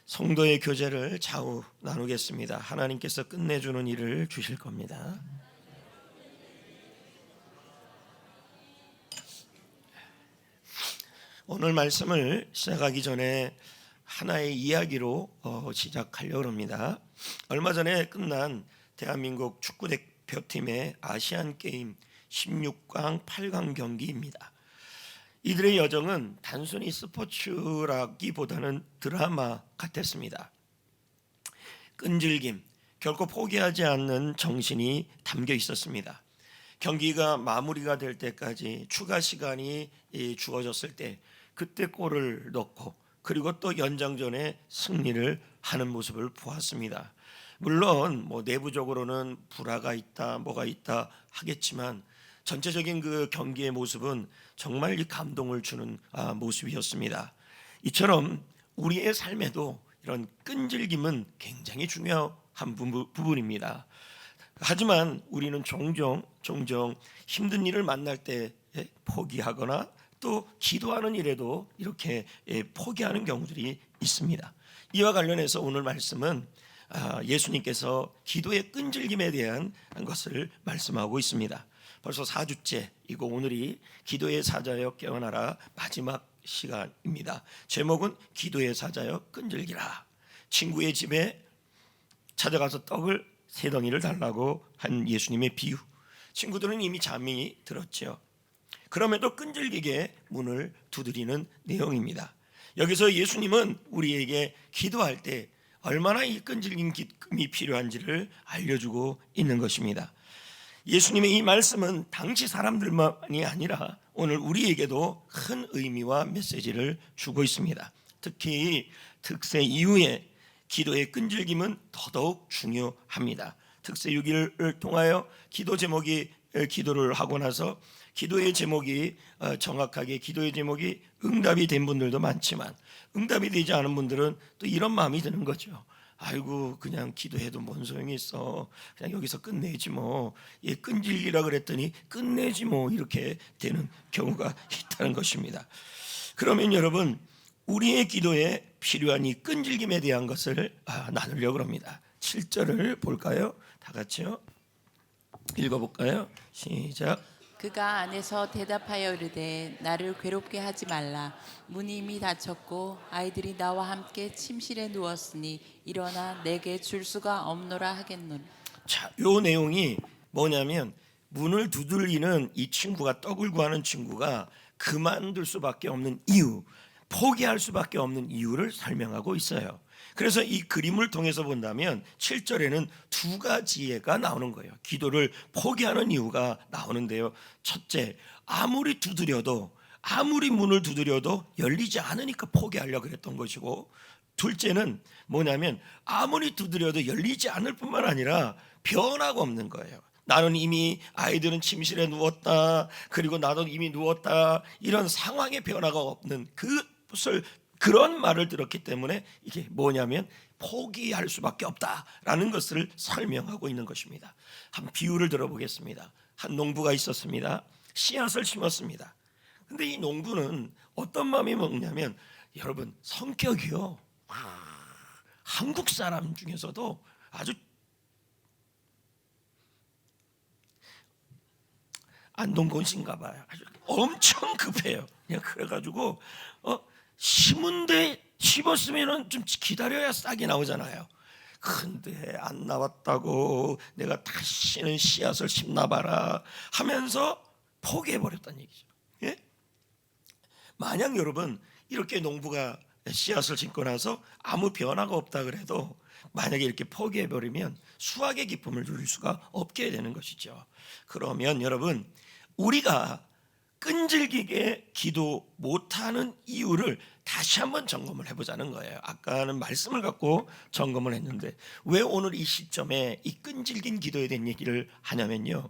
성도의 교제를 좌우 나누겠습니다. 하나님께서 끝내주는 일을 주실 겁니다. 오늘 말씀을 시작하기 전에 하나의 이야기로 시작하려고 합니다. 얼마 전에 끝난 대한민국 축구대표팀의 아시안게임 16강 8강 경기입니다. 이들의 여정은 단순히 스포츠라기보다는 드라마 같았습니다. 끈질김, 결코 포기하지 않는 정신이 담겨 있었습니다. 경기가 마무리가 될 때까지 추가 시간이 주어졌을 때 그때 골을 넣고 그리고 또 연장전에 승리를 하는 모습을 보았습니다. 물론 내부적으로는 불화가 있다, 뭐가 있다 하겠지만 전체적인 그 경기의 모습은 정말 이 감동을 주는 모습이었습니다. 이처럼 우리의 삶에도 이런 끈질김은 굉장히 중요한 부분입니다. 하지만 우리는 종종 힘든 일을 만날 때 포기하거나 또 기도하는 일에도 이렇게 포기하는 경우들이 있습니다. 이와 관련해서 오늘 말씀은 예수님께서 기도의 끈질김에 대한 것을 말씀하고 있습니다. 벌써 4주째이고 오늘이 기도의 사자여 깨어나라 마지막 시간입니다. 제목은 기도의 사자여 끈질기라. 친구의 집에 찾아가서 떡을 3덩이를 달라고 한 예수님의 비유. 친구들은 이미 잠이 들었죠. 그럼에도 끈질기게 문을 두드리는 내용입니다. 여기서 예수님은 우리에게 기도할 때 얼마나 이 끈질긴 기쁨이 필요한지를 알려주고 있는 것입니다. 예수님의 이 말씀은 당시 사람들만이 아니라 오늘 우리에게도 큰 의미와 메시지를 주고 있습니다. 특히 특세 이후에 기도의 끈질김은 더더욱 중요합니다. 특세 6일을 통하여 기도 제목이 기도를 하고 나서 기도의 제목이 정확하게 기도의 제목이 응답이 된 분들도 많지만 응답이 되지 않은 분들은 또 이런 마음이 드는 거죠. 아이고 그냥 기도해도 뭔 소용이 있어, 그냥 여기서 끝내지 뭐, 끈질기라 그랬더니 끝내지 뭐, 이렇게 되는 경우가 있다는 것입니다. 그러면 여러분, 우리의 기도에 필요한 이 끈질김에 대한 것을 나누려고 합니다. 7절을 볼까요? 다 같이요. 읽어볼까요? 시작. 그가 안에서 대답하여 이르되 나를 괴롭게 하지 말라. 문이 이미 닫혔고 아이들이 나와 함께 침실에 누웠으니 일어나 내게 줄 수가 없노라 하겠노라. 자, 요 내용이 뭐냐면 문을 두들리는 이 친구가, 떡을 구하는 친구가 그만둘 수밖에 없는 이유, 포기할 수밖에 없는 이유를 설명하고 있어요. 그래서 이 그림을 통해서 본다면 7절에는 2가지가 나오는 거예요. 기도를 포기하는 이유가 나오는데요. 첫째, 아무리 문을 두드려도 열리지 않으니까 포기하려고 그랬던 것이고, 둘째는 뭐냐면 아무리 두드려도 열리지 않을 뿐만 아니라 변화가 없는 거예요. 나는 이미, 아이들은 침실에 누웠다, 그리고 나도 이미 누웠다, 이런 상황의 변화가 없는 그런 말을 들었기 때문에 이게 뭐냐면 포기할 수밖에 없다라는 것을 설명하고 있는 것입니다. 한 비유를 들어보겠습니다. 한 농부가 있었습니다. 씨앗을 심었습니다. 근데 이 농부는 어떤 마음이 먹냐면, 여러분, 성격이요, 한국 사람 중에서도 아주 안동곤신가 봐요. 아주 엄청 급해요. 그냥 그래가지고 심었으면 좀 기다려야 싹이 나오잖아요. 근데 안 나왔다고 내가 다시는 씨앗을 심나 봐라 하면서 포기해버렸다는 얘기죠. 예? 만약 여러분 이렇게 농부가 씨앗을 심고 나서 아무 변화가 없다 그래도 만약에 이렇게 포기해버리면 수확의 기쁨을 누릴 수가 없게 되는 것이죠. 그러면 여러분, 우리가 끈질기게 기도 못하는 이유를 다시 한번 점검을 해보자는 거예요. 아까는 말씀을 갖고 점검을 했는데 왜 오늘 이 시점에 이 끈질긴 기도에 대한 얘기를 하냐면요,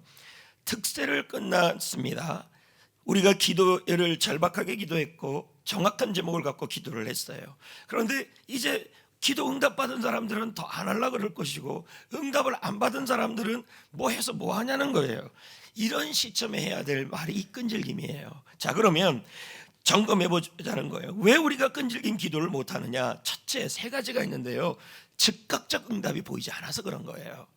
특세를 끝났습니다. 우리가 기도를 절박하게 기도했고 정확한 제목을 갖고 기도를 했어요. 그런데 이제 기도 응답받은 사람들은 더 안 하려고 그럴 것이고, 응답을 안 받은 사람들은 뭐 해서 뭐 하냐는 거예요. 이런 시점에 해야 될 말이 이 끈질김이에요. 자, 그러면 점검해 보자는 거예요. 왜 우리가 끈질긴 기도를 못하느냐? 첫째, 세 가지가 있는데요, 즉각적 응답이 보이지 않아서 그런 거예요.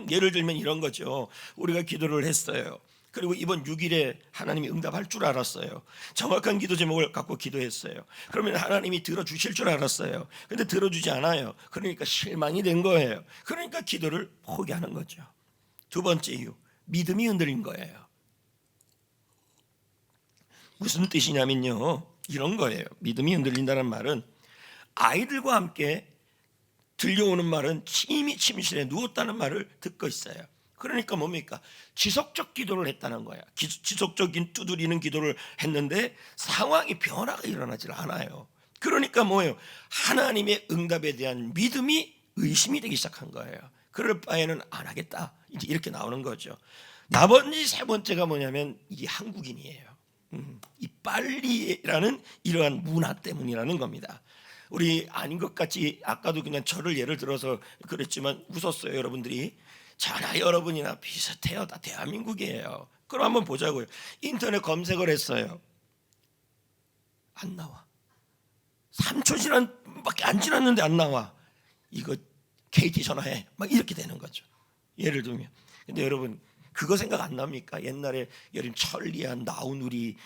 예를 들면 이런 거죠. 우리가 기도를 했어요. 그리고 이번 6일에 하나님이 응답할 줄 알았어요. 정확한 기도 제목을 갖고 기도했어요. 그러면 하나님이 들어주실 줄 알았어요. 근데 들어주지 않아요. 그러니까 실망이 된 거예요. 그러니까 기도를 포기하는 거죠. 두 번째 이유, 믿음이 흔들린 거예요. 무슨 뜻이냐면요, 이런 거예요. 믿음이 흔들린다는 말은 아이들과 함께 들려오는 말은 이미 침실에 누웠다는 말을 듣고 있어요. 그러니까 뭡니까? 지속적 기도를 했다는 거야. 지속적인 두드리는 기도를 했는데 상황이 변화가 일어나질 않아요. 그러니까 뭐예요? 하나님의 응답에 대한 믿음이 의심이 되기 시작한 거예요. 그럴 바에는 안 하겠다, 이제 이렇게 나오는 거죠. 나머지 세 번째가 뭐냐면 이게 한국인이에요. 이 빨리라는 이러한 문화 때문이라는 겁니다. 우리 아닌 것 같이 아까도 그냥 저를 예를 들어서 그랬지만 웃었어요. 여러분들이 저나 여러분이나 비슷해요. 다 대한민국이에요. 그럼 한번 보자고요. 인터넷 검색을 했어요. 안 나와. 3초 지난밖에 안 지났는데 안 나와. 이거 KT 전화해. 막 이렇게 되는 거죠. 예를 들면. 근데 여러분 그거 생각 안 납니까? 옛날에 여름 천리안 나우누리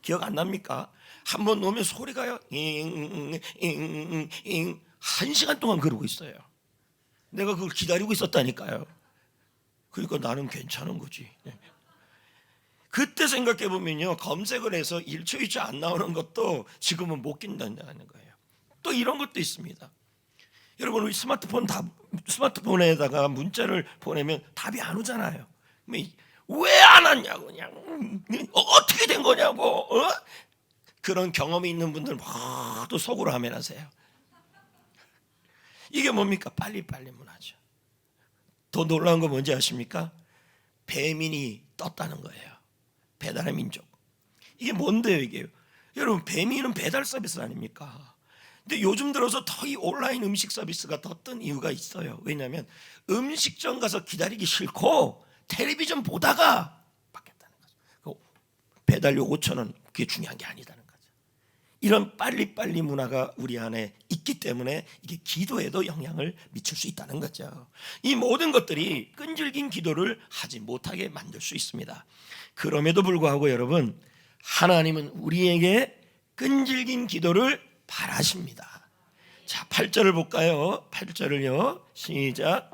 기억 안 납니까? 한번 놓으면 소리가요. 한 시간 동안 그러고 있어요. 내가 그걸 기다리고 있었다니까요. 그러니까 나는 괜찮은 거지. 그때 생각해 보면요, 검색을 해서 1초 2초 안 나오는 것도 지금은 못 낀다는 거예요. 또 이런 것도 있습니다. 여러분 우리 스마트폰에다가 문자를 보내면 답이 안 오잖아요. 왜 안 왔냐고, 그냥 어떻게 된 거냐고. 그런 경험이 있는 분들 모두 속으로 하면 하세요. 이게 뭡니까? 빨리빨리 문화죠. 더 놀라운 거 뭔지 아십니까? 배민이 떴다는 거예요. 배달의 민족. 이게 뭔데요, 이게? 여러분 배민은 배달 서비스 아닙니까? 근데 요즘 들어서 더 이 온라인 음식 서비스가 더 뜬 이유가 있어요. 왜냐하면 음식점 가서 기다리기 싫고 텔레비전 보다가 받겠다는 거죠. 배달료 5,000원, 그게 중요한 게 아니다는 거죠. 이런 빨리빨리 문화가 우리 안에 있기 때문에 이게 기도에도 영향을 미칠 수 있다는 거죠. 이 모든 것들이 끈질긴 기도를 하지 못하게 만들 수 있습니다. 그럼에도 불구하고 여러분, 하나님은 우리에게 끈질긴 기도를 바라십니다. 자, 8절을 볼까요? 8절을요. 시작.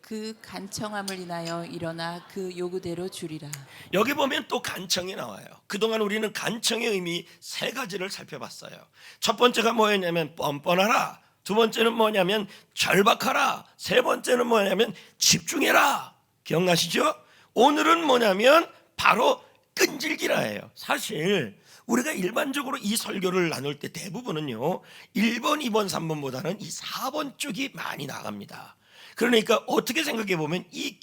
그 간청함을 인하여 일어나 그 요구대로 주리라. 여기 보면 또 간청이 나와요. 그동안 우리는 간청의 의미 세 가지를 살펴봤어요. 첫 번째가 뭐였냐면 뻔뻔하라. 두 번째는 뭐냐면 절박하라. 세 번째는 뭐냐면 집중해라. 기억나시죠? 오늘은 뭐냐면 바로 끈질기라예요. 사실 우리가 일반적으로 이 설교를 나눌 때 대부분은요 1번, 2번, 3번보다는 이 4번 쪽이 많이 나갑니다. 그러니까 어떻게 생각해 보면 이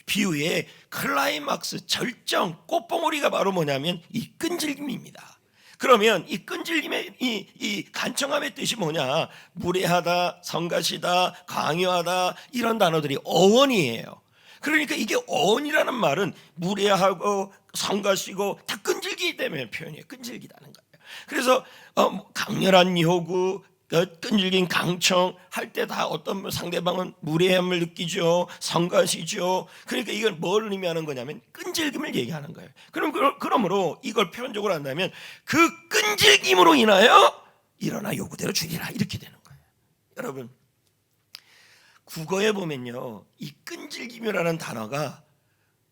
비유의 클라이막스, 절정, 꽃봉오리가 바로 뭐냐면 이 끈질김입니다. 그러면 이 끈질김의 이 간청함의 뜻이 뭐냐? 무례하다, 성가시다, 강요하다, 이런 단어들이 어원이에요. 그러니까 이게 어원이라는 말은 무례하고 성가시고 다 끈질기기 때문에 표현이에요. 끈질기다는 거예요. 그래서 강렬한 요구, 끈질긴 강청 할 때 다 어떤 상대방은 무례함을 느끼죠, 성가시죠. 그러니까 이걸 뭘 의미하는 거냐면 끈질김을 얘기하는 거예요. 그러므로 이걸 표현적으로 한다면 그 끈질김으로 인하여 일어나 요구대로 주리라, 이렇게 되는 거예요. 여러분 국어에 보면요 이 끈질김이라는 단어가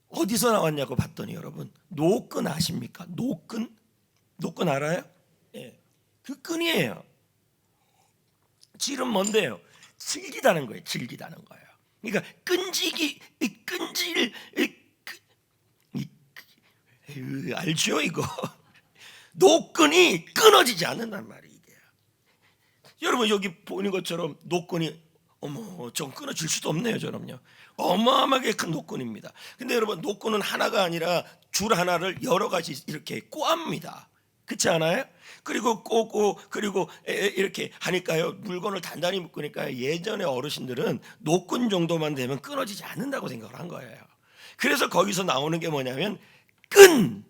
어디서 나왔냐고 봤더니 여러분 노끈 아십니까? 노끈 알아요? 예, 그 끈이에요. 질은 뭔데요? 질기다는 거예요. 질기다는 거예요. 그러니까 알죠 이거? 노끈이 끊어지지 않는단 말이에요. 이게. 여러분 여기 보이는 것처럼 노끈이 좀 끊어질 수도 없네요. 저럼요. 어마어마하게 큰 노끈입니다. 근데 여러분 노끈은 하나가 아니라 줄 하나를 여러 가지 이렇게 꼬합니다. 그렇지 않아요? 그리고 꼬고 그리고 이렇게 하니까요 물건을 단단히 묶으니까 예전에 어르신들은 노끈 정도만 되면 끊어지지 않는다고 생각을 한 거예요. 그래서 거기서 나오는 게 뭐냐면 끈,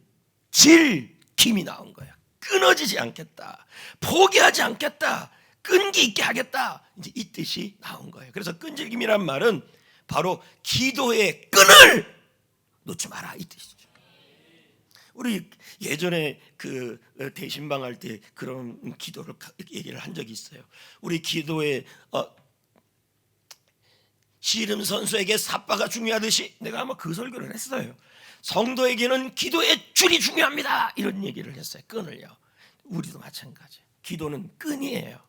끈질김이 나온 거예요. 끊어지지 않겠다, 포기하지 않겠다, 끈기 있게 하겠다, 이제 이 뜻이 나온 거예요. 그래서 끈질김이란 말은 바로 기도의 끈을 놓지 마라, 이 뜻이죠. 우리 예전에 그 대신방 할 때 그런 기도를 얘기를 한 적이 있어요. 우리 기도에 씨름 선수에게 삿바가 중요하듯이, 내가 아마 그 설교를 했어요. 성도에게는 기도의 줄이 중요합니다, 이런 얘기를 했어요. 끈을요. 우리도 마찬가지예요. 기도는 끈이에요.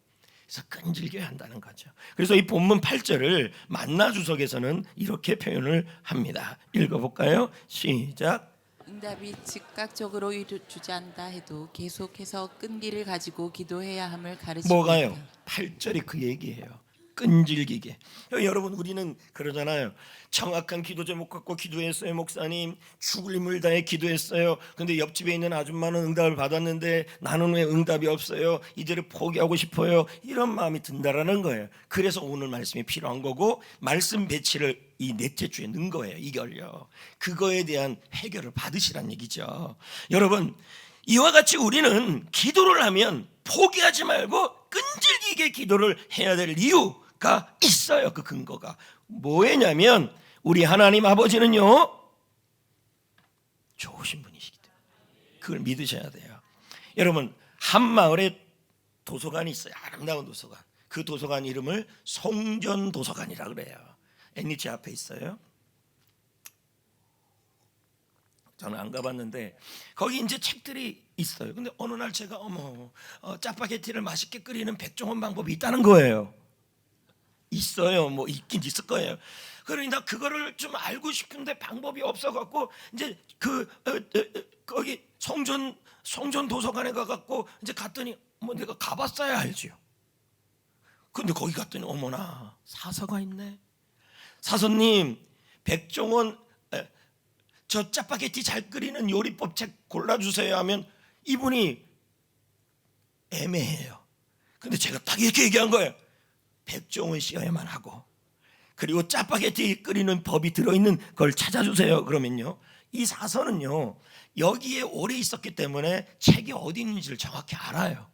그래서 끈질겨야 한다는 거죠. 그래서 이 본문 8절을 만나주석에서는 이렇게 표현을 합니다. 읽어볼까요? 시작. 응답이 즉각적으로 이루어지지 않다 해도 계속해서 끈기를 가지고 기도해야 함을 가르치고 뭐가요? 있다. 8절이 그 얘기예요. 끈질기게. 여러분, 우리는 그러잖아요. 정확한 기도 제목 갖고 기도했어요. 목사님, 죽을 힘을 다해 기도했어요. 근데 옆집에 있는 아줌마는 응답을 받았는데 나는 왜 응답이 없어요? 이들을 포기하고 싶어요. 이런 마음이 든다라는 거예요. 그래서 오늘 말씀이 필요한 거고, 말씀 배치를 이 넷째 주에 넣은 거예요. 이걸요. 그거에 대한 해결을 받으시란 얘기죠. 여러분, 이와 같이 우리는 기도를 하면 포기하지 말고 끈질기게 기도를 해야 될 이유가 있어요. 그 근거가 뭐냐면, 우리 하나님 아버지는요, 좋으신 분이시기 때문에 그걸 믿으셔야 돼요. 여러분, 한 마을에 도서관이 있어요. 아름다운 도서관. 그 도서관 이름을 송전도서관이라 그래요. 애니치 앞에 있어요. 저는 안 가봤는데 거기 이제 책들이 있어요. 근데 어느 날 제가 짜파게티를 맛있게 끓이는 백종원 방법이 있다는 거예요. 있어요. 뭐 있긴 있을 거예요. 그러니까 그거를 좀 알고 싶은데 방법이 없어갖고 이제 거기 송전 도서관에 가갖고 이제 갔더니 뭐 내가 가봤어야 알지요. 근데 거기 갔더니 어머나, 사서가 있네. 사서님, 백종원 저 짜파게티 잘 끓이는 요리법 책 골라주세요 하면 이분이 애매해요. 근데 제가 딱 이렇게 얘기한 거예요. 백종원 씨여야만 하고, 그리고 짜파게티 끓이는 법이 들어있는 걸 찾아주세요. 그러면요, 이 사서는요 여기에 오래 있었기 때문에 책이 어디 있는지를 정확히 알아요.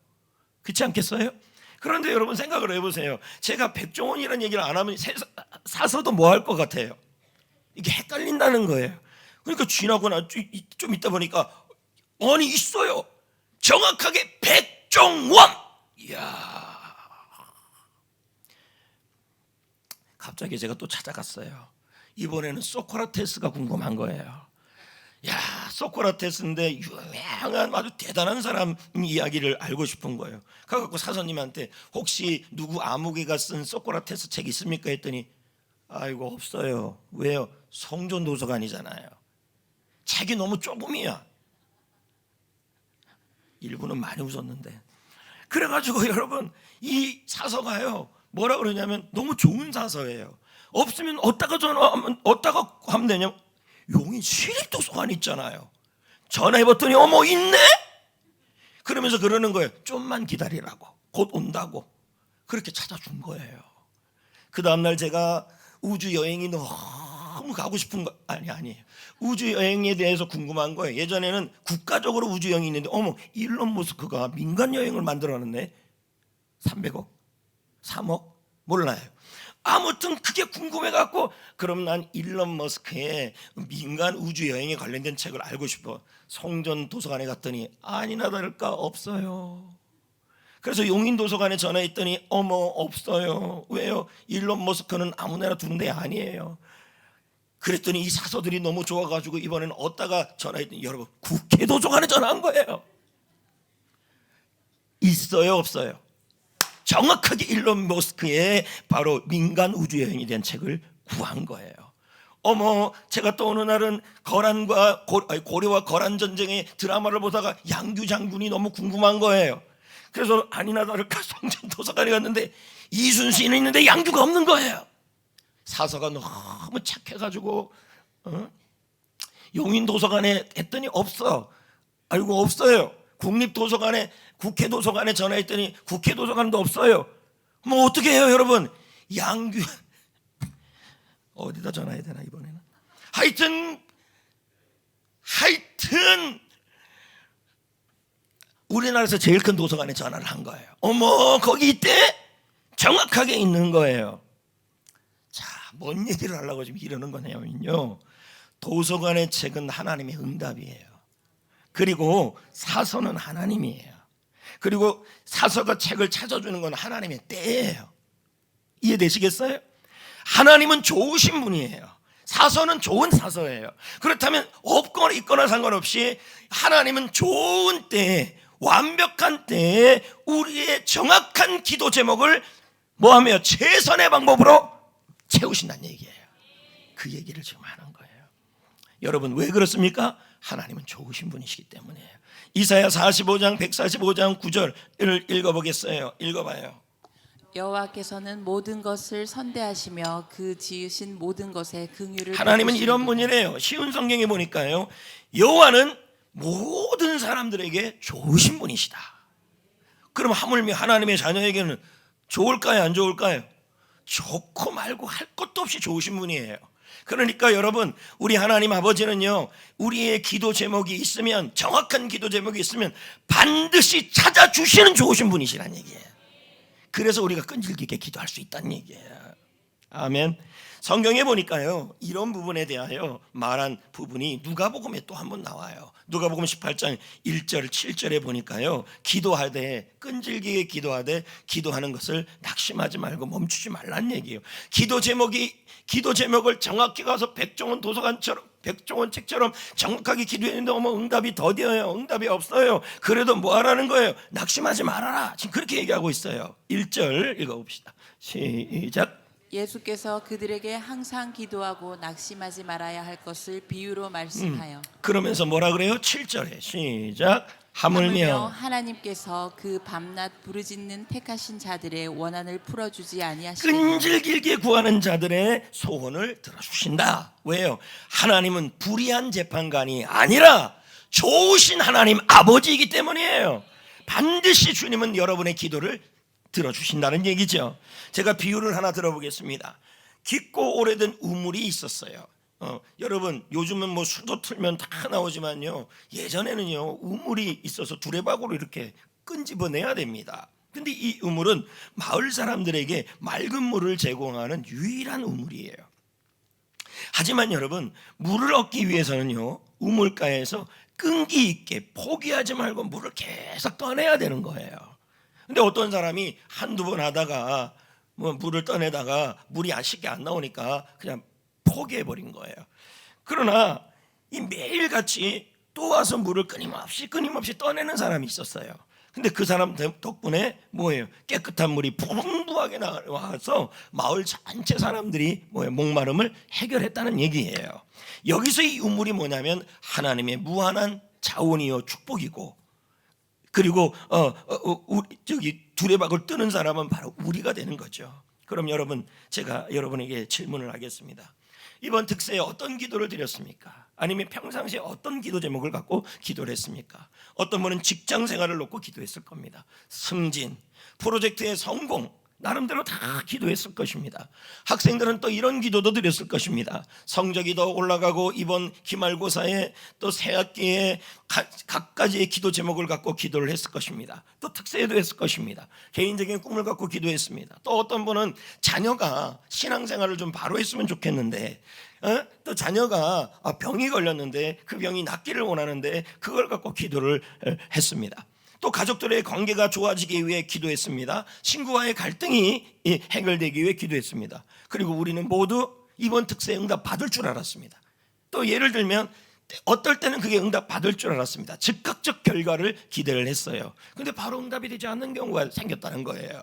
그렇지 않겠어요? 그런데 여러분 생각을 해보세요. 제가 백종원이라는 얘기를 안 하면 사서도 뭐 할 것 같아요? 이게 헷갈린다는 거예요. 그러니까 지나거나 좀 있다 보니까 아니 있어요. 정확하게 백종원. 이야. 갑자기 제가 또 찾아갔어요. 이번에는 소크라테스가 궁금한 거예요. 야, 소크라테스인데 유명한 아주 대단한 사람 이야기를 알고 싶은 거예요. 그래갖고 사서님한테 혹시 누구 아무개가 쓴 소크라테스 책 있습니까 했더니 아이고 없어요. 왜요? 성전도서관이잖아요. 책이 너무 조금이야. 일부는 많이 웃었는데. 그래가지고 여러분, 이 사서가요 뭐라 그러냐면 너무 좋은 사서예요. 없으면 어디다가 하면 되냐? 용인 시립도서관 있잖아요. 전화해봤더니 어머 있네? 그러면서 그러는 거예요. 좀만 기다리라고, 곧 온다고. 그렇게 찾아준 거예요. 그 다음날 제가 우주 여행이 너무 가고 싶은 거 아니에요. 우주 여행에 대해서 궁금한 거예요. 예전에는 국가적으로 우주 여행이 있는데 어머, 일론 머스크가 민간 여행을 만들어놨네. 300억? 3억? 몰라요. 아무튼 그게 궁금해갖고 그럼 난 일론 머스크의 민간 우주 여행에 관련된 책을 알고 싶어. 송전 도서관에 갔더니 아니나 다를까 없어요. 그래서 용인 도서관에 전화했더니 어머 없어요. 왜요? 일론 머스크는 아무데나 두는 데 아니에요. 그랬더니 이 사서들이 너무 좋아가지고 이번에는 어디다가 전화했더니 여러분 국회 도서관에 전화한 거예요. 있어요 없어요? 정확하게 일론 머스크의 바로 민간 우주여행에 대한 책을 구한 거예요. 어머, 제가 또 어느 날은 고려와 거란 전쟁의 드라마를 보다가 양규 장군이 너무 궁금한 거예요. 그래서 아니나 다를까 송전 도서관에 갔는데 이순신이 있는데 양규가 없는 거예요. 사서가 너무 착해가지고 용인 도서관에 했더니 없어. 아이고 없어요. 국립도서관에, 국회 도서관에 전화했더니 국회 도서관도 없어요. 뭐 어떻게 해요 여러분? 양규 어디다 전화해야 되나 이번에는? 하여튼 우리나라에서 제일 큰 도서관에 전화를 한 거예요. 어머, 거기 있대? 정확하게 있는 거예요. 자, 뭔 얘기를 하려고 지금 이러는 거냐면요, 도서관의 책은 하나님의 응답이에요. 그리고 사서는 하나님이에요. 그리고 사서가 책을 찾아주는 건 하나님의 때예요. 이해되시겠어요? 하나님은 좋으신 분이에요. 사서는 좋은 사서예요. 그렇다면 없거나 있거나 상관없이 하나님은 좋은 때에, 완벽한 때에 우리의 정확한 기도 제목을 뭐하며 최선의 방법으로 채우신다는 얘기예요. 그 얘기를 지금 하는 거예요. 여러분, 왜 그렇습니까? 하나님은 좋으신 분이시기 때문이에요. 이사야 45장 145장 9절을 읽어보겠어요. 읽어봐요. 여호와께서는 모든 것을 선대하시며 그 지으신 모든 것에 긍휼을 하나님은 베푸시는 이런 분이래요. 쉬운 성경에 보니까요, 여호와는 모든 사람들에게 좋으신 분이시다. 그럼 하물며 하나님의 자녀에게는 좋을까요, 안 좋을까요? 좋고 말고 할 것도 없이 좋으신 분이에요. 그러니까 여러분, 우리 하나님 아버지는요, 우리의 기도 제목이 있으면, 정확한 기도 제목이 있으면 반드시 찾아주시는 좋으신 분이시란 얘기예요. 그래서 우리가 끈질기게 기도할 수 있다는 얘기예요. 아멘. 성경에 보니까요, 이런 부분에 대하여 말한 부분이 누가복음에 또 한 번 나와요. 누가복음 18장 1절 7절에 보니까요, 기도하되, 끈질기게 기도하되 기도하는 것을 낙심하지 말고 멈추지 말라는 얘기예요. 기도 제목을 정확히 가서 백종원 도서관처럼, 백종원 책처럼 정확하게 기도했는데 응답이 더뎌요, 응답이 없어요. 그래도 뭐 하라는 거예요? 낙심하지 말아라. 지금 그렇게 얘기하고 있어요. 1절 읽어봅시다. 시작. 예수께서 그들에게 항상 기도하고 낙심하지 말아야 할 것을 비유로 말씀하여 그러면서 뭐라 그래요? 7절에 시작. 하물며 하나님께서 그 밤낮 부르짖는 택하신 자들의 원한을 풀어주지 아니하시겠느냐. 끈질기게 구하는 자들의 소원을 들어주신다. 왜요? 하나님은 불의한 재판관이 아니라 좋으신 하나님 아버지이기 때문이에요. 반드시 주님은 여러분의 기도를 들어주신다는 얘기죠. 제가 비유를 하나 들어보겠습니다. 깊고 오래된 우물이 있었어요. 여러분, 요즘은 뭐 수도 틀면 다 나오지만요, 예전에는요, 우물이 있어서 두레박으로 이렇게 끈집어내야 됩니다. 근데 이 우물은 마을 사람들에게 맑은 물을 제공하는 유일한 우물이에요. 하지만 여러분, 물을 얻기 위해서는요, 우물가에서 끈기 있게 포기하지 말고 물을 계속 떠내야 되는 거예요. 근데 어떤 사람이 한두 번 하다가 뭐 물을 떠내다가 물이 쉽게 안 나오니까 그냥 포기해버린 거예요. 그러나 이 매일같이 또 와서 물을 끊임없이 떠내는 사람이 있었어요. 근데 그 사람 덕분에 뭐예요? 깨끗한 물이 풍부하게 나와서 마을 전체 사람들이 목마름을 해결했다는 얘기예요. 여기서 이 우물이 뭐냐면 하나님의 무한한 자원이요 축복이고, 그리고 두레박을 뜨는 사람은 바로 우리가 되는 거죠. 그럼 여러분, 제가 여러분에게 질문을 하겠습니다. 이번 특세에 어떤 기도를 드렸습니까? 아니면 평상시에 어떤 기도 제목을 갖고 기도를 했습니까? 어떤 분은 직장 생활을 놓고 기도했을 겁니다. 승진, 프로젝트의 성공, 나름대로 다 기도했을 것입니다. 학생들은 또 이런 기도도 드렸을 것입니다. 성적이 더 올라가고 이번 기말고사에 또 새학기에 각가지의 기도 제목을 갖고 기도를 했을 것입니다. 또 특세에도 했을 것입니다. 개인적인 꿈을 갖고 기도했습니다. 또 어떤 분은 자녀가 신앙생활을 좀 바로 했으면 좋겠는데, 또 자녀가 병이 걸렸는데 그 병이 낫기를 원하는데 그걸 갖고 기도를 했습니다. 또 가족들의 관계가 좋아지기 위해 기도했습니다. 친구와의 갈등이 해결되기 위해 기도했습니다. 그리고 우리는 모두 이번 특세에 응답 받을 줄 알았습니다. 또 예를 들면 어떨 때는 그게 응답 받을 줄 알았습니다. 즉각적 결과를 기대를 했어요. 근데 바로 응답이 되지 않는 경우가 생겼다는 거예요.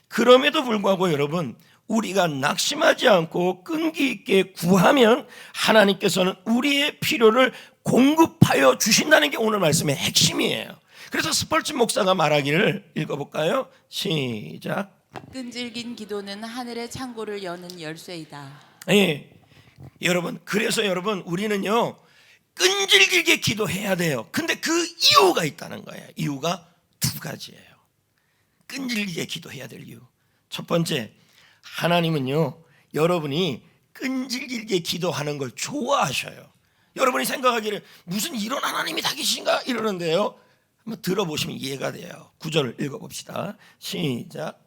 그럼에도 불구하고 여러분, 우리가 낙심하지 않고 끈기 있게 구하면 하나님께서는 우리의 필요를 공급하여 주신다는 게 오늘 말씀의 핵심이에요. 그래서 스펄전 목사가 말하기를 읽어볼까요? 시작. 끈질긴 기도는 하늘의 창고를 여는 열쇠이다. 예, 여러분, 그래서 여러분, 우리는요 끈질기게 기도해야 돼요. 근데 그 이유가 있다는 거예요. 이유가 두 가지예요. 끈질기게 기도해야 될 이유. 첫 번째, 하나님은요 여러분이 끈질기게 기도하는 걸 좋아하셔요. 여러분이 생각하기를 무슨 이런 하나님이 다 계신가 이러는데요, 한번 들어보시면 이해가 돼요. 9절 읽어봅시다. 시작.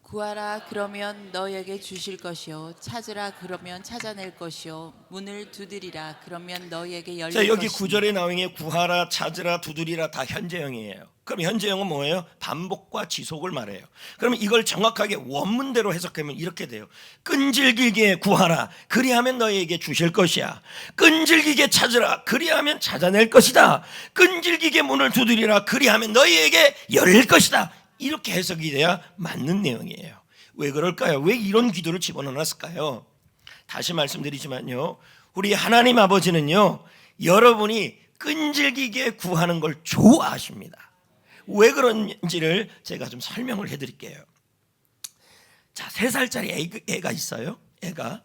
구하라 그러면 너에게 주실 것이요 찾으라 그러면 찾아낼 것이요 문을 두드리라 그러면 너에게 열릴 자, 여기 것이니 9절에 나오는 게 구하라, 찾으라, 두드리라 다 현재형이에요. 그럼 현재형은 뭐예요? 반복과 지속을 말해요. 그러면 이걸 정확하게 원문대로 해석하면 이렇게 돼요. 끈질기게 구하라, 그리하면 너희에게 주실 것이야. 끈질기게 찾으라, 그리하면 찾아낼 것이다. 끈질기게 문을 두드리라, 그리하면 너희에게 열릴 것이다. 이렇게 해석이 돼야 맞는 내용이에요. 왜 그럴까요? 왜 이런 기도를 집어넣었을까요? 다시 말씀드리지만요, 우리 하나님 아버지는요, 여러분이 끈질기게 구하는 걸 좋아하십니다. 왜 그런지를 제가 좀 설명을 해드릴게요. 자, 3살짜리 애가 있어요. 애가.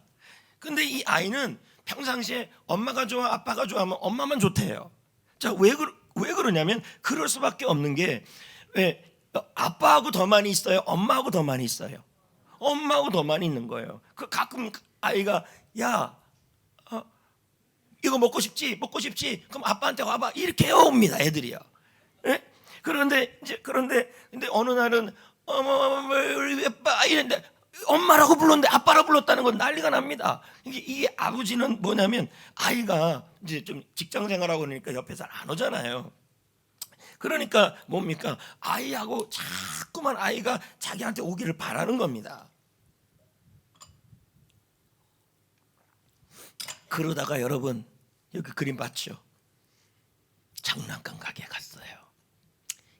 근데 이 아이는 평상시에 엄마가 좋아, 아빠가 좋아하면 엄마만 좋대요. 자, 왜 그러냐면 그럴 수밖에 없는 게, 왜 아빠하고 더 많이 있어요? 엄마하고 더 많이 있어요? 엄마하고 더 많이 있는 거예요. 그 가끔 아이가 야, 이거 먹고 싶지? 먹고 싶지? 그럼 아빠한테 와봐. 이렇게 옵니다, 애들이요. 예? 그런데 어느 날은 어머 예뻐 이랬는데 엄마라고 불렀는데 아빠라고 불렀다는 건 난리가 납니다. 이게 아버지는 뭐냐면 아이가 이제 좀 직장 생활하고 그러니까 옆에 잘 안 오잖아요. 그러니까 뭡니까? 아이하고 자꾸만 아이가 자기한테 오기를 바라는 겁니다. 그러다가 여러분 여기 그림 봤죠? 장난감 가게에 갔어요.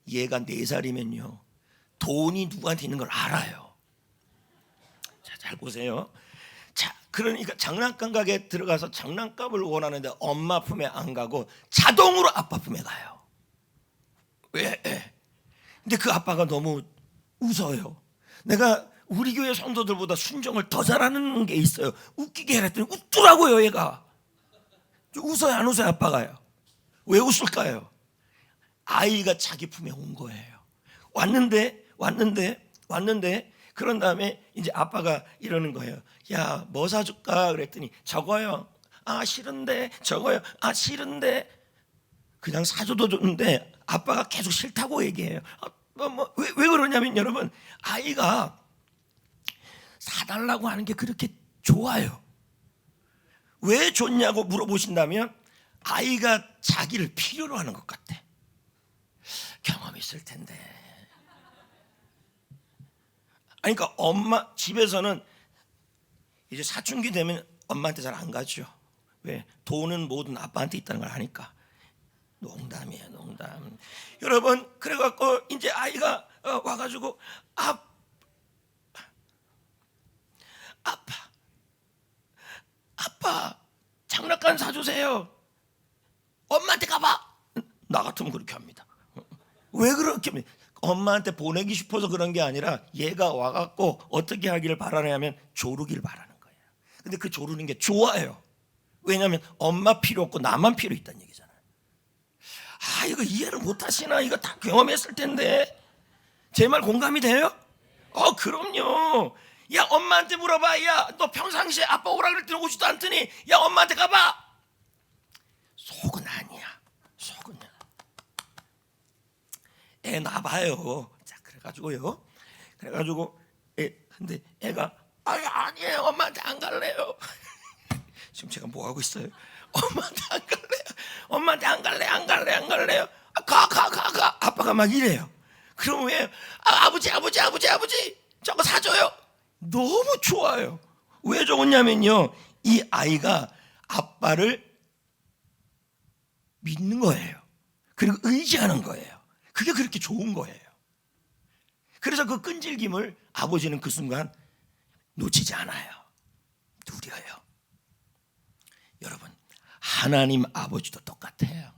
얘가 4살이면요 돈이 누구한테 있는 걸 알아요. 자, 잘 보세요. 자, 그러니까 장난감 가게에 들어가서 장난감을 원하는데 엄마 품에 안 가고 자동으로 아빠 품에 가요. 왜? 근데 그 아빠가 너무 웃어요. 내가 우리 교회 성도들보다 순종을 더 잘하는 게 있어요. 웃기게 해랬더니 웃더라고요. 얘가 웃어요 안 웃어요? 아빠가요. 왜 웃을까요? 아이가 자기 품에 온 거예요. 왔는데 그런 다음에 이제 아빠가 이러는 거예요. 야, 뭐 사줄까? 그랬더니 저거요. 아 싫은데. 저거요. 아 싫은데. 그냥 사줘도 좋은데 아빠가 계속 싫다고 얘기해요. 왜 그러냐면 여러분, 아이가 사달라고 하는 게 그렇게 좋아요. 왜 좋냐고 물어보신다면 아이가 자기를 필요로 하는 것 같아. 경험 있을 텐데. 그러니까 엄마 집에서는 이제 사춘기 되면 엄마한테 잘 안 가죠. 왜? 돈은 뭐든 아빠한테 있다는 걸 아니까. 농담이에요, 농담. 여러분, 그래갖고 이제 아이가 와가지고 아빠 장난감 사주세요. 엄마한테 가봐. 나 같으면 그렇게 합니다. 왜 그렇게 합니까? 엄마한테 보내기 싶어서 그런 게 아니라 얘가 와갖고 어떻게 하기를 바라냐면 조르기를 바라는 거예요. 근데 그 조르는 게 좋아요. 왜냐하면 엄마 필요 없고 나만 필요 있다는 얘기잖아요. 이거 이해를 못 하시나? 이거 다 경험했을 텐데. 제 말 공감이 돼요? 그럼요. 야, 엄마한테 물어봐. 야, 너 평상시에 아빠 오라 그랬더니 오지도 않더니 야, 엄마한테 가봐. 속은 아니야. 속은요. 애 놔봐요. 자, 그래가지고요. 근데 애가 아니에요. 엄마한테 안 갈래요. 지금 제가 뭐 하고 있어요? 엄마한테 안 갈래요. 엄마한테 안 갈래요. 가. 아빠가 막 이래요. 그럼 왜? 아버지 저거 사줘요. 너무 좋아요. 왜 좋냐면요, 이 아이가 아빠를 믿는 거예요. 그리고 의지하는 거예요. 그게 그렇게 좋은 거예요. 그래서 그 끈질김을 아버지는 그 순간 놓치지 않아요. 누려요. 여러분, 하나님 아버지도 똑같아요.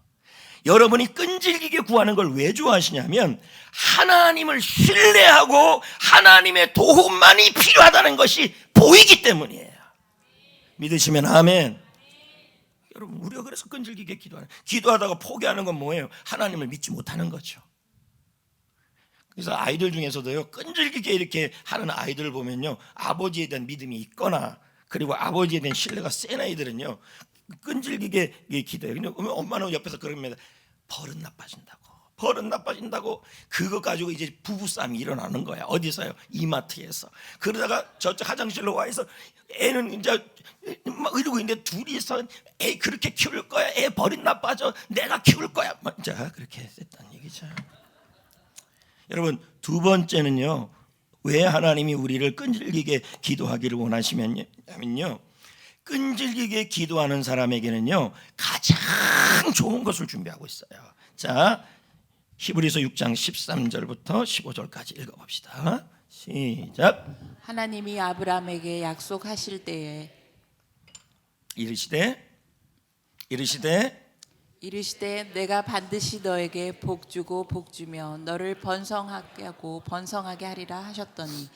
여러분이 끈질기게 구하는 걸 왜 좋아하시냐면 하나님을 신뢰하고 하나님의 도움만이 필요하다는 것이 보이기 때문이에요. 믿으시면 아멘. 여러분, 우리가 그래서 끈질기게 기도하다가 포기하는 건 뭐예요? 하나님을 믿지 못하는 거죠. 그래서 아이들 중에서도요, 끈질기게 이렇게 하는 아이들을 보면요, 아버지에 대한 믿음이 있거나 그리고 아버지에 대한 신뢰가 센 아이들은요 끈질기게 기도해요. 근데 엄마는 옆에서 그럽니다. 버릇 나빠진다고. 버릇 나빠진다고 그거 가지고 이제 부부싸움이 일어나는 거야. 어디서요? 이마트에서. 그러다가 저쪽 화장실로 와 있어 애는 이제 막 이러고 있는데 둘이서 애 그렇게 키울 거야. 애 버릇 나빠져. 내가 키울 거야. 자, 그렇게 됐다는 얘기죠. 여러분, 두 번째는요. 왜 하나님이 우리를 끈질기게 기도하기를 원하시면요. 끈질기게 기도하는 사람에게는요. 가장 좋은 것을 준비하고 있어요. 자, 히브리서 6장 13절부터 15절까지 읽어봅시다. 시작. 하나님이 아브라함에게 약속하실 때에 이르시되 내가 반드시 너에게 복 주고 복 주며 너를 번성하게 하고 번성하게 하리라 하셨더니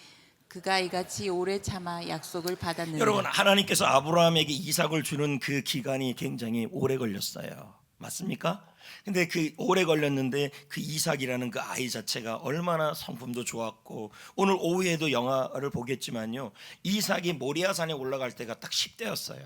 그가 이같이 오래 참아 약속을 받았느니라. 여러분, 하나님께서 아브라함에게 이삭을 주는 그 기간이 굉장히 오래 걸렸어요. 맞습니까? 근데 그 오래 걸렸는데 그 이삭이라는 그 아이 자체가 얼마나 성품도 좋았고, 오늘 오후에도 영화를 보겠지만요, 이삭이 모리아산에 올라갈 때가 딱 10대였어요.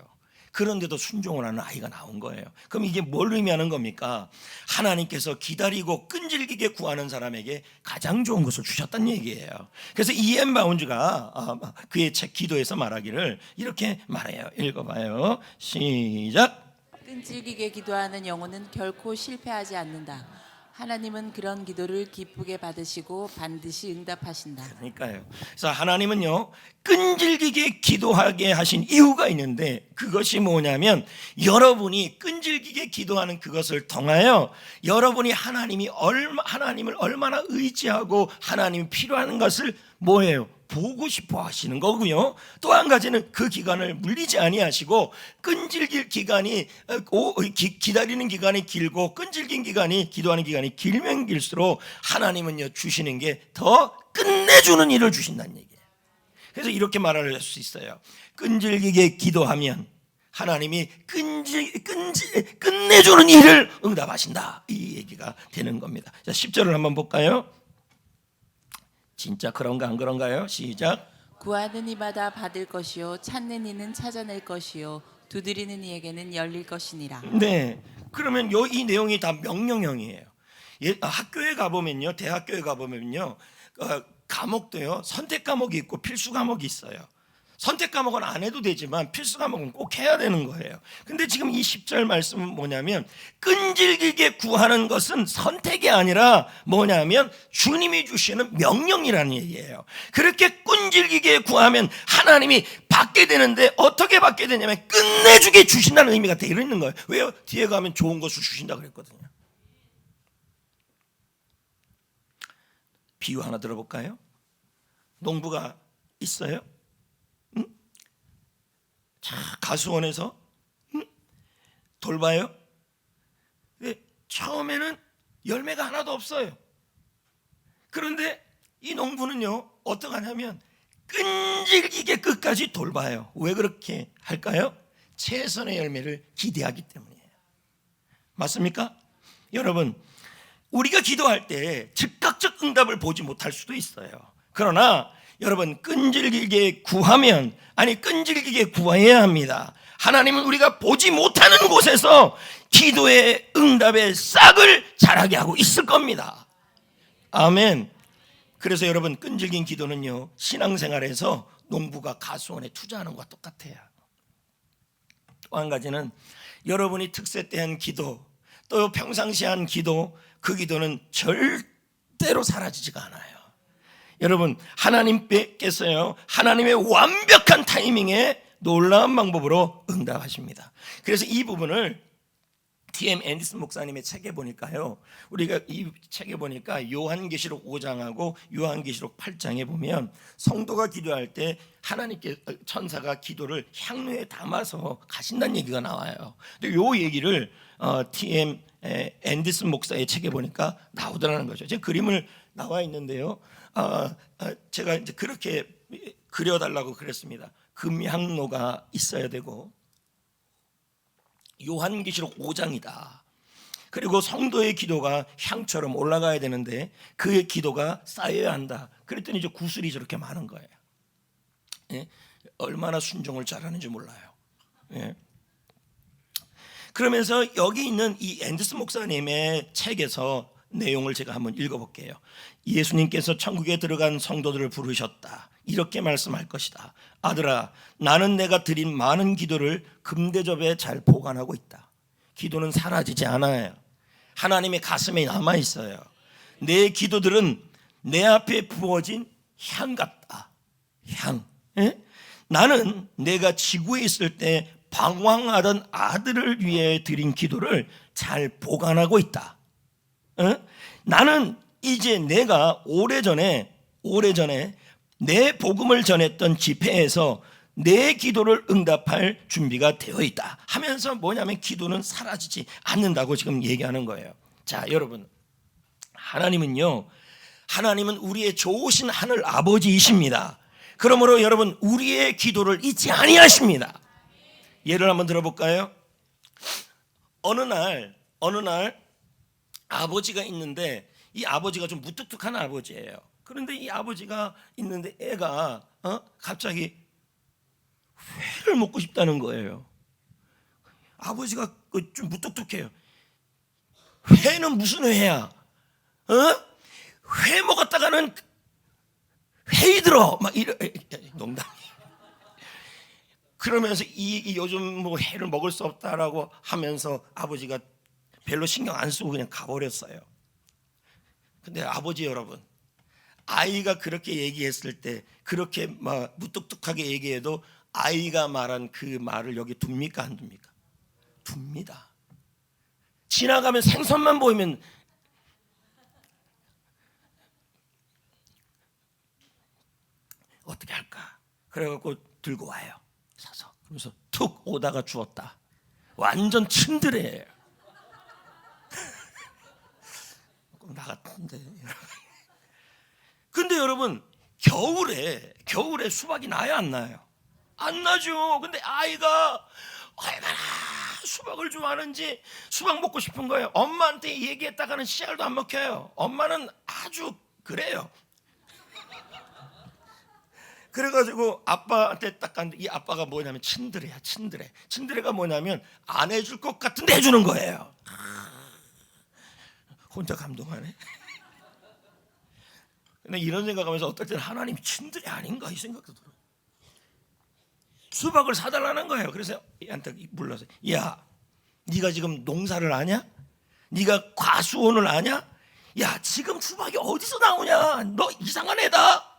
그런데도 순종을 하는 아이가 나온 거예요. 그럼 이게 뭘 의미하는 겁니까? 하나님께서 기다리고 끈질기게 구하는 사람에게 가장 좋은 것을 주셨다는 얘기예요. 그래서 E.M. 바운즈가 그의 책 기도에서 말하기를 이렇게 말해요. 읽어봐요. 시작. 끈질기게 기도하는 영혼은 결코 실패하지 않는다. 하나님은 그런 기도를 기쁘게 받으시고 반드시 응답하신다. 그러니까요. 그래서 하나님은요, 끈질기게 기도하게 하신 이유가 있는데, 그것이 뭐냐면 여러분이 끈질기게 기도하는 그것을 통하여 여러분이 하나님을 얼마나 의지하고 하나님이 필요한 것을 뭐예요? 보고 싶어 하시는 거고요. 또 한 가지는 그 기간을 물리지 아니하시고, 끈질길 기간이 기다리는 기간이 길고 끈질긴 기간이, 기도하는 기간이 길면 길수록 하나님은요, 주시는 게 더 끝내주는 일을 주신다는 얘기예요. 그래서 이렇게 말을 할 수 있어요. 끈질기게 기도하면 하나님이 끝내주는 일을 응답하신다, 이 얘기가 되는 겁니다. 자, 10절을 한번 볼까요? 진짜 그런가 안 그런가요? 시작. 구하는 이마다 받을 것이요 찾는 이는 찾아낼 것이요 두드리는 이에게는 열릴 것이니라. 네. 그러면 이 내용이 다 명령형이에요. 학교에 가보면요, 대학교에 가보면요, 과목도요, 선택 과목이 있고 필수 과목이 있어요. 선택 과목은 안 해도 되지만 필수 과목은 꼭 해야 되는 거예요. 근데 지금 이 10절 말씀은 뭐냐면, 끈질기게 구하는 것은 선택이 아니라 뭐냐면 주님이 주시는 명령이라는 얘기예요. 그렇게 끈질기게 구하면 하나님이 받게 되는데, 어떻게 받게 되냐면 끝내주게 주신다는 의미가 되어 있는 거예요. 왜요? 뒤에 가면 좋은 것을 주신다고 그랬거든요. 비유 하나 들어볼까요? 농부가 있어요. 자, 가수원에서 돌봐요. 근데 처음에는 열매가 하나도 없어요. 그런데 이 농부는요, 어떡하냐면 끈질기게 끝까지 돌봐요. 왜 그렇게 할까요? 최선의 열매를 기대하기 때문이에요. 맞습니까? 여러분, 우리가 기도할 때 즉각적 응답을 보지 못할 수도 있어요. 그러나 여러분, 끈질기게 구하면, 끈질기게 구해야 합니다. 하나님은 우리가 보지 못하는 곳에서 기도의 응답의 싹을 자라게 하고 있을 겁니다. 아멘. 그래서 여러분, 끈질긴 기도는요, 신앙생활에서 농부가 가수원에 투자하는 것과 똑같아요. 또 한 가지는 여러분이 특세 때 한 기도, 또 평상시에 한 기도, 그 기도는 절대로 사라지지가 않아요. 여러분, 하나님께서요, 하나님의 완벽한 타이밍에 놀라운 방법으로 응답하십니다. 그래서 이 부분을 T.M. 앤디슨 목사님의 책에 보니까요, 우리가 이 책에 보니까 요한계시록 5장하고 요한계시록 8장에 보면 성도가 기도할 때 하나님께 천사가 기도를 향로에 담아서 가신다는 얘기가 나와요. 근데 요 얘기를 T.M. 앤디슨 목사의 책에 보니까 나오더라는 거죠. 제 그림을 나와 있는데요, 제가 이제 그렇게 그려달라고 그랬습니다. 금향로가 있어야 되고 요한계시록 5장이다. 그리고 성도의 기도가 향처럼 올라가야 되는데 그의 기도가 쌓여야 한다. 그랬더니 이제 구슬이 저렇게 많은 거예요. 예? 얼마나 순종을 잘하는지 몰라요. 예? 그러면서 여기 있는 이 앤더슨 목사님의 책에서 내용을 제가 한번 읽어볼게요. 예수님께서 천국에 들어간 성도들을 부르셨다. 이렇게 말씀할 것이다. 아들아, 나는 내가 드린 많은 기도를 금대접에 잘 보관하고 있다. 기도는 사라지지 않아요. 하나님의 가슴에 남아 있어요. 내 기도들은 내 앞에 부어진 향 같다. 향. 예? 나는 내가 지구에 있을 때 방황하던 아들을 위해 드린 기도를 잘 보관하고 있다. 나는 이제 내가 오래전에 내 복음을 전했던 집회에서 내 기도를 응답할 준비가 되어 있다 하면서 뭐냐면 기도는 사라지지 않는다고 지금 얘기하는 거예요. 자, 여러분, 하나님은 우리의 좋으신 하늘 아버지이십니다. 그러므로 여러분, 우리의 기도를 잊지 아니하십니다. 예를 한번 들어볼까요? 어느 날 아버지가 있는데 이 아버지가 좀 무뚝뚝한 아버지예요. 그런데 이 아버지가 있는데 애가 갑자기 회를 먹고 싶다는 거예요. 아버지가 좀 무뚝뚝해요. 회는 무슨 회야? 회 먹었다가는 회이 들어 막 이런 농담이. 그러면서 이 요즘 뭐 회를 먹을 수 없다라고 하면서 아버지가 별로 신경 안 쓰고 그냥 가버렸어요. 근데 아버지 여러분, 아이가 그렇게 얘기했을 때 그렇게 막 무뚝뚝하게 얘기해도 아이가 말한 그 말을 여기 둡니까 안 둡니까? 둡니다. 지나가면 생선만 보이면 어떻게 할까? 그래갖고 들고 와요. 사서. 그러면서 툭 오다가 주웠다. 완전 츤드레예요. 나 같은데. 근데 여러분, 겨울에 수박이 나요 안 나요? 안 나죠. 근데 아이가 얼마나 수박을 좋아하는지 수박 먹고 싶은 거예요. 엄마한테 얘기했다가는 씨알도 안 먹혀요. 엄마는 아주 그래요. 그래가지고 아빠한테 딱 갔는데 이 아빠가 뭐냐면 친드레야. 친드레가 뭐냐면 안 해줄 것 같은데 해주는 거예요. 혼자 감동하네. 근데 이런 생각하면서 어떨 때는 하나님이 친드레 아닌가 이 생각도 들어요. 수박을 사달라는 거예요. 그래서 얘한테 불러서, 야, 네가 지금 농사를 아냐? 네가 과수원을 아냐? 야, 지금 수박이 어디서 나오냐? 너 이상한 애다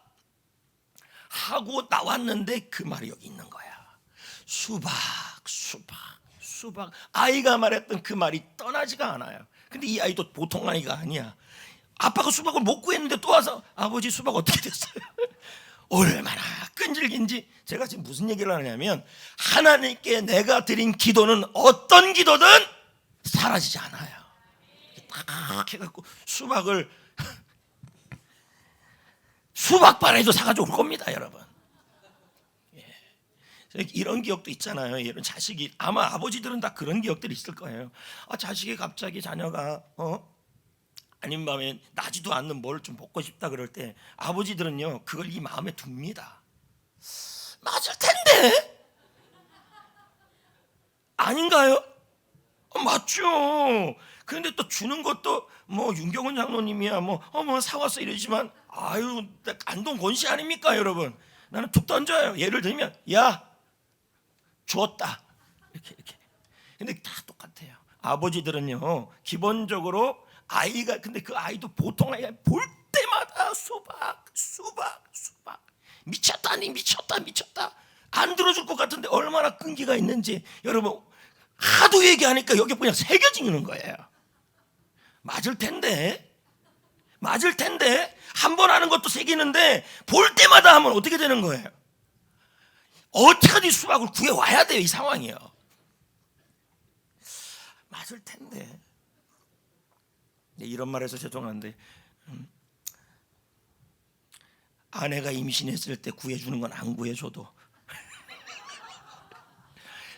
하고 나왔는데 그 말이 여기 있는 거야. 수박. 아이가 말했던 그 말이 떠나지가 않아요. 근데 이 아이도 보통 아이가 아니야. 아빠가 수박을 못 구했는데 또 와서 아버지 수박 어떻게 됐어요? 얼마나 끈질긴지. 제가 지금 무슨 얘기를 하냐면 하나님께 내가 드린 기도는 어떤 기도든 사라지지 않아요. 딱 해갖고 수박바라도 사가지고 올 겁니다, 여러분. 이런 기억도 있잖아요. 이런 자식이, 아마 아버지들은 다 그런 기억들이 있을 거예요. 자식이 갑자기 자녀가 아닌 밤에 나지도 않는 뭘 좀 먹고 싶다 그럴 때 아버지들은요 그걸 이 마음에 둡니다. 맞을 텐데 아닌가요? 맞죠. 그런데 또 주는 것도 뭐 윤경원 장로님이야 뭐 사왔어 이러지만 아유 안동 권씨 아닙니까 여러분. 나는 툭 던져요. 예를 들면 야 주었다 이렇게. 근데 다 똑같아요. 아버지들은요 기본적으로 아이가, 근데 그 아이도 보통 아이가 볼 때마다 수박 미쳤다 안 들어줄 것 같은데 얼마나 끈기가 있는지 여러분 하도 얘기하니까 여기 그냥 새겨지는 거예요. 맞을 텐데 한 번 하는 것도 새기는데 볼 때마다 하면 어떻게 되는 거예요? 어떻게든 수박을 구해와야 돼요. 이 상황이요. 맞을 텐데. 이런 말해서 죄송한데 아내가 임신했을 때 구해주는 건 안 구해줘도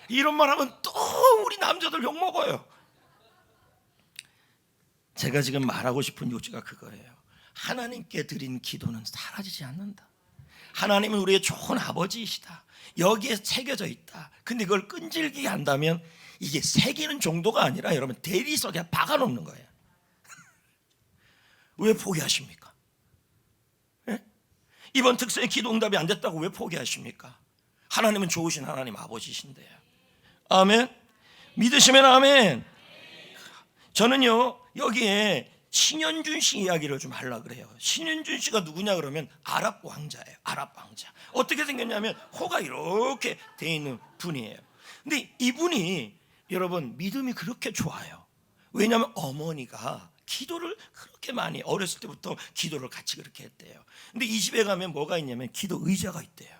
이런 말하면 또 우리 남자들 욕먹어요. 제가 지금 말하고 싶은 요지가 그거예요. 하나님께 드린 기도는 사라지지 않는다. 하나님은 우리의 좋은 아버지이시다. 여기에 새겨져 있다. 근데 그걸 끈질기게 한다면 이게 새기는 정도가 아니라 여러분 대리석에 박아놓는 거예요. 왜 포기하십니까? 예? 이번 특세의 기도 응답이 안 됐다고 왜 포기하십니까? 하나님은 좋으신 하나님 아버지신데요. 아멘. 믿으시면 아멘. 저는요 여기에 신현준 씨 이야기를 좀 하려고 그래요. 신현준 씨가 누구냐 그러면 아랍 왕자예요. 아랍 왕자. 어떻게 생겼냐면 코가 이렇게 돼 있는 분이에요. 근데 이분이 여러분 믿음이 그렇게 좋아요. 왜냐하면 어머니가 기도를 그렇게 많이 어렸을 때부터 기도를 같이 그렇게 했대요. 근데 이 집에 가면 뭐가 있냐면 기도 의자가 있대요.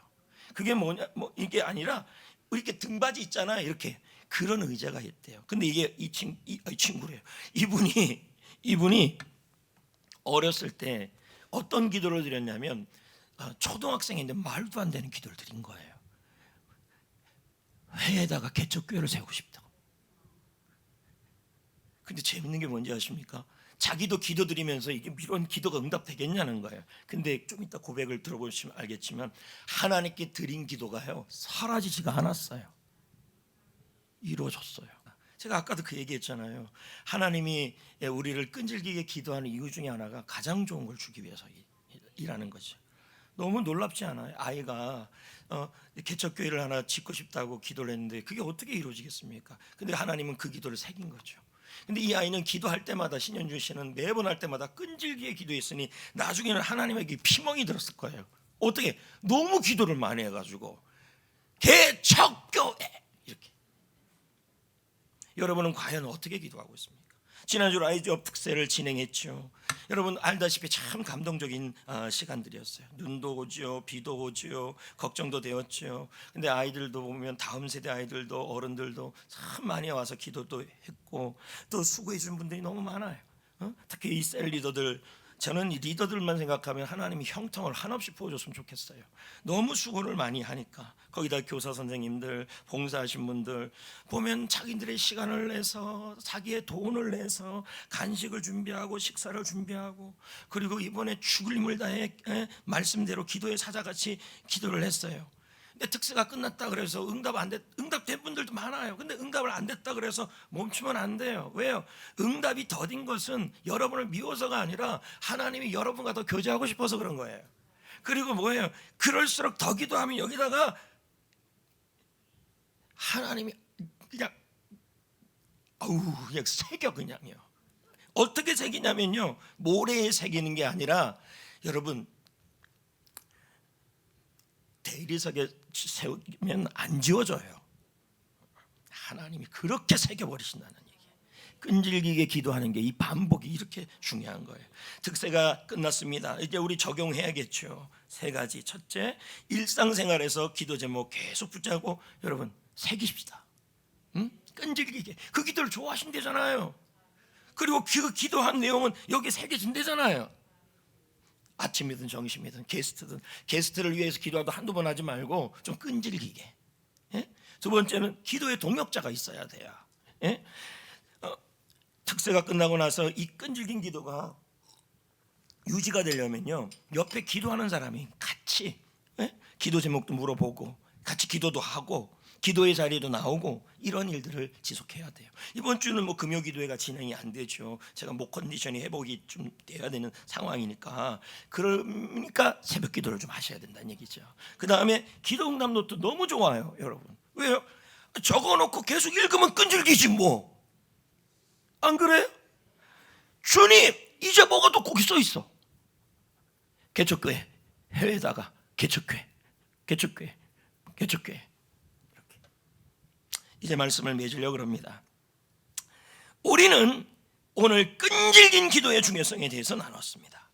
그게 뭐냐, 뭐 이게 아니라 이렇게 등받이 있잖아요. 이렇게 그런 의자가 있대요. 근데 이게 이 친구래요. 이분이 어렸을 때 어떤 기도를 드렸냐면 초등학생인데 말도 안 되는 기도를 드린 거예요. 회에다가 개척교회를 세우고 싶다고. 근데 재밌는 게 뭔지 아십니까? 자기도 기도 드리면서 이게 이런 기도가 응답되겠냐는 거예요. 근데 좀 이따 고백을 들어보시면 알겠지만 하나님께 드린 기도가요 사라지지가 않았어요. 이루어졌어요. 제가 아까도 그 얘기했잖아요. 하나님이 우리를 끈질기게 기도하는 이유 중에 하나가 가장 좋은 걸 주기 위해서 일하는 거죠. 너무 놀랍지 않아요? 아이가 개척교회를 하나 짓고 싶다고 기도를 했는데 그게 어떻게 이루어지겠습니까? 근데 하나님은 그 기도를 새긴 거죠. 근데 이 아이는 기도할 때마다, 신현준 씨는 매번 할 때마다 끈질기게 기도했으니 나중에는 하나님에게 피멍이 들었을 거예요. 어떻게? 너무 기도를 많이 해가지고 개척교회 이렇게. 여러분은 과연 어떻게 기도하고 있습니까? 지난주 라이즈업 특세를 진행했죠. 여러분 알다시피 참 감동적인 시간들이었어요. 눈도 오죠, 비도 오죠, 걱정도 되었죠. 근데 아이들도 보면 다음 세대 아이들도 어른들도 참 많이 와서 기도도 했고 또 수고해 준 분들이 너무 많아요. 특히 이 셀 리더들, 저는 이 리더들만 생각하면 하나님이 형통을 한없이 부어줬으면 좋겠어요. 너무 수고를 많이 하니까. 거기다 교사 선생님들, 봉사하신 분들 보면 자기들의 시간을 내서 자기의 돈을 내서 간식을 준비하고 식사를 준비하고 그리고 이번에 죽을 힘을 다해 말씀대로 기도에 사자같이 기도를 했어요. 근데 특세가 끝났다 그래서 응답된 분들도 많아요. 근데 응답을 안 됐다 그래서 멈추면 안 돼요. 왜요? 응답이 더딘 것은 여러분을 미워서가 아니라 하나님이 여러분과 더 교제하고 싶어서 그런 거예요. 그리고 뭐예요? 그럴수록 더 기도하면 여기다가 하나님이 그냥 그냥 새겨 그냥요. 어떻게 새기냐면요, 모래에 새기는 게 아니라 여러분 대리석에 세우면 안 지워져요. 하나님이 그렇게 새겨버리신다는 얘기예요. 끈질기게 기도하는 게 이 반복이 이렇게 중요한 거예요. 특세가 끝났습니다. 이제 우리 적용해야겠죠. 세 가지. 첫째, 일상생활에서 기도 제목 계속 붙잡고 여러분 새기십시다. 끈질기게. 그 기도를 좋아하신대잖아요. 그리고 그 기도한 내용은 여기 새겨진대잖아요. 아침이든 점심이든 게스트를 위해서 기도하도 한두 번 하지 말고 좀 끈질기게. 예? 두 번째는 기도의 동역자가 있어야 돼요. 예? 특세가 끝나고 나서 이 끈질긴 기도가 유지가 되려면요, 옆에 기도하는 사람이 같이 기도 제목도 물어보고 같이 기도도 하고 기도의 자리에도 나오고 이런 일들을 지속해야 돼요. 이번 주는 뭐 금요 기도회가 진행이 안 되죠. 제가 목 컨디션이 회복이 좀 돼야 되는 상황이니까. 그러니까 새벽 기도를 좀 하셔야 된다는 얘기죠. 그 다음에 기도 응답 노트 너무 좋아요, 여러분. 왜요? 적어놓고 계속 읽으면 끈질기지 뭐. 안 그래요? 주님 이제 뭐가 또 거기 써 있어. 개척교회 해외에다가 개척교회 이제 말씀을 맺으려고 합니다. 우리는 오늘 끈질긴 기도의 중요성에 대해서 나눴습니다.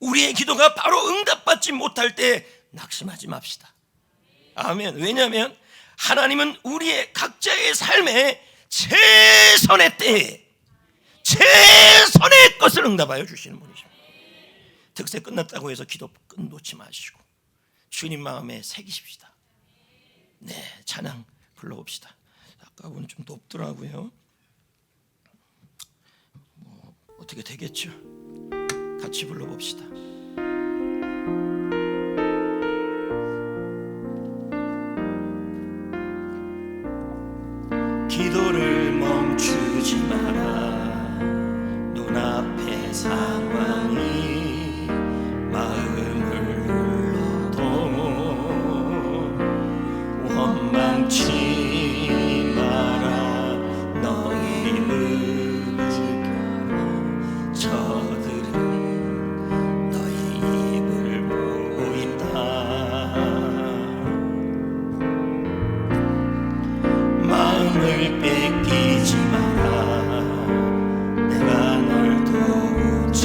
우리의 기도가 바로 응답받지 못할 때 낙심하지 맙시다. 아멘. 왜냐하면 하나님은 우리의 각자의 삶에 최선의 때에 최선의 것을 응답하여 주시는 분이십니다. 특세 끝났다고 해서 기도 끝 놓지 마시고 주님 마음에 새기십시다. 네, 찬양 불러봅시다. 아까 오늘 좀 높더라고요. 뭐 어떻게 되겠죠? 같이 불러봅시다. 기도를 멈추지 마라. 눈앞의 상황이 나를 뺏기지 마라. 내가 널 도우지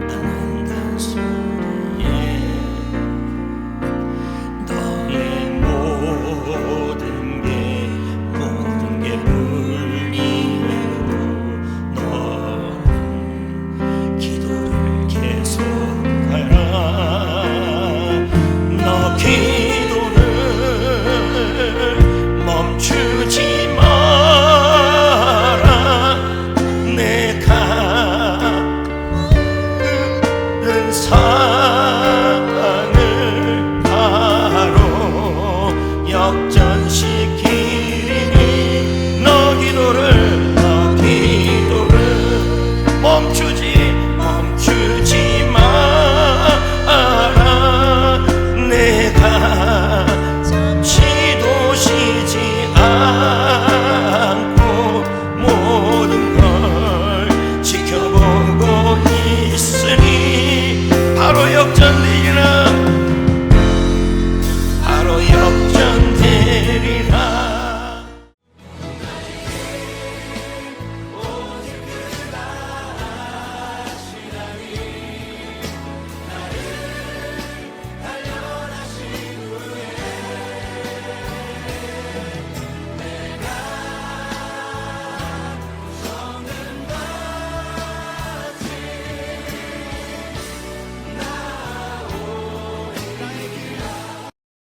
않는단 소리에 너의 모든 게 불리해도 너는 기도를 계속하라. 너 기도를 멈추지 마라. 내가 그 사랑을 바로 역전시키리니 너 기도를 멈추지 마라. 내가 잠시 도쉬지 않아.